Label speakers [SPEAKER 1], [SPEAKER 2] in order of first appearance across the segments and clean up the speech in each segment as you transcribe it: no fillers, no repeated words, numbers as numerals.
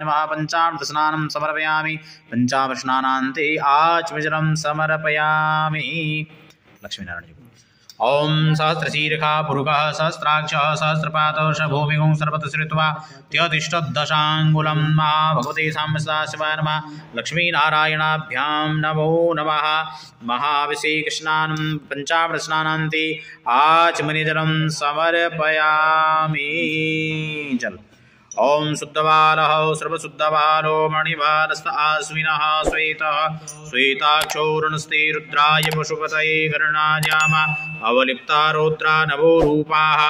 [SPEAKER 1] नमः। पंचामृतस्नानं समर्पयामि। पंचामृतस्नानान्ते आचमनीजलं समर्पयामि। लक्ष्मीनारायण जी। ओम सहस्रशीर्षा पुरुषः सहस्राक्षः सहस्रपादः शभूमिगुं सर्वतः श्रुत्वा त्यतिष्ठदशाङ्गुलं मा भगवते साम्बशिवाय नमः। लक्ष्मीनारायणाभ्यां नमो नमः। महाभिषेकस्नानं पंचामृतस्नानान्ते आचमनीजलं समर्पयामि। जल ओम शुद्धबालः सर्वशुद्धबालो मणिबालस्त आश्विनः श्वेतः श्वेताक्षौरणस्ते रुद्राय पशुपतये गरुणायाम अवलिप्ता रौद्रा नवो रूपाः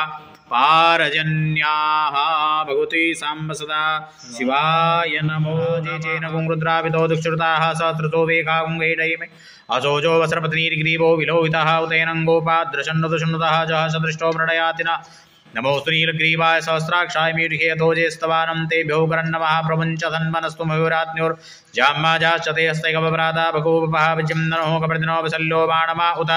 [SPEAKER 1] पारजन्याः भगवते साम्ब सदा शिवाय नमो। जे चेन गुं रुद्राविदो दुक्षुताः सहस्रतो वेगागुंगैडयमे असोजो वस्त्रपत्नीर्ग्रीवो विलोहितः उतेनं गोपाद्रशन्नुतः जः सदृष्टो प्रणयातिना नमोस्तु नीलग्रीवाय सहस्राक्षाय मीढे यथोजेस्तवानं तेभ्यो करन्नमः। प्रपञ्च धन्वनस्तु मयूरात्न्योर्जाम्माजाश्चते हस्तैकवप्राता भगोपः विजं ननो कपर्दिनो वसल्यो बाणमा उत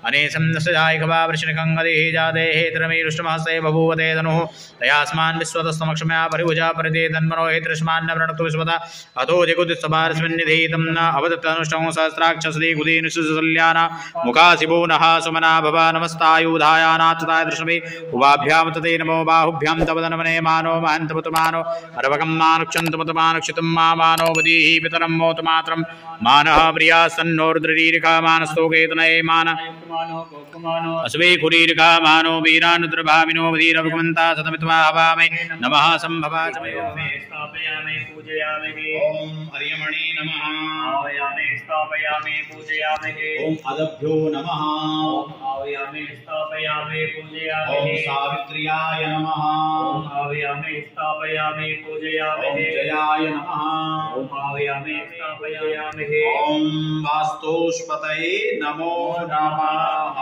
[SPEAKER 1] अनेशं नस्यायकवा वृषणकङ्गदेः जातेः तिरमेरुष्टमहस्ते बभूवते धनुः तयास्मान् विश्वतस्तमक्षमया परिभुजा परिते धन्मनो हेतृष्मान्न वृणक्तु विश्वता अतो जगुदिस्तभारस्मिन्निधीतं न अवदत्तनुष्टं सहस्राक्षसदे गुदेनुसुसल्याना मुखासिभो नः सुमना भवा नमस्तायुधायानाथताय दृष्णवे उभाभ्यां तते नमो बाहुभ्यां तवदनमने मानो महन्तमुतमानो अर्वकं मानुक्षन्तमुतमानुक्षितं मा मानो वदीहि पितरं मोतमात्रं मानः प्रिया सन्नोर्द्रीर्घा मानस्तोकेतनये मान अस्वे कुरीर्घा मानो वीरानुद्रभामिनो वदीरभगवन्ता सतमित्वा हवामे नमः संभवाचमे स्थापयामि पूजयामि। ओम अर्यमणे नमः आवायामि स्थापयामि पूजयामि। ओम अदभ्यो नमः आवायामि स्थापयामि पूजयामि। ओम सावित्र्याय नमः आवायामि स्थापयामि पूजयामि। ओम जयाय नमः आवायामि स्थापयामि। ओम वास्तुष्पतये नमो नमः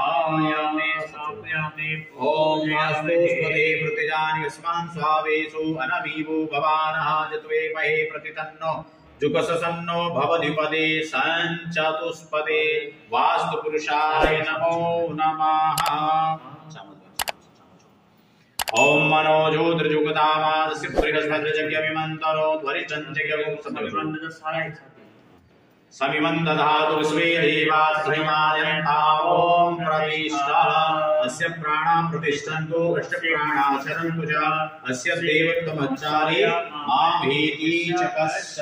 [SPEAKER 1] आवायामि स्थापयामि। ओम वास्तुष्पते प्रतिजानि यस्मान् स्वावेषु अनमीवो भवानः जत्वे महे प्रतितन्नो जुगसन्नो भवधिपदे संचतुष्पदे वास्तुपुरुषाय नमो नमः। ओम मनोजोद्रजुगदामादस्य बृहस्पतिर्यज्ञमिमन्तरो ध्वरिचञ्चयगुं समिमं दधातु विश्वे देवास्त्रिमायन्ता। ओम प्रतिष्ठः अस्य प्राणां प्रतिष्ठन्तु अष्टप्राणाचरन्तु च अस्य देवत्वमच्चार्य मां भीति च कस्य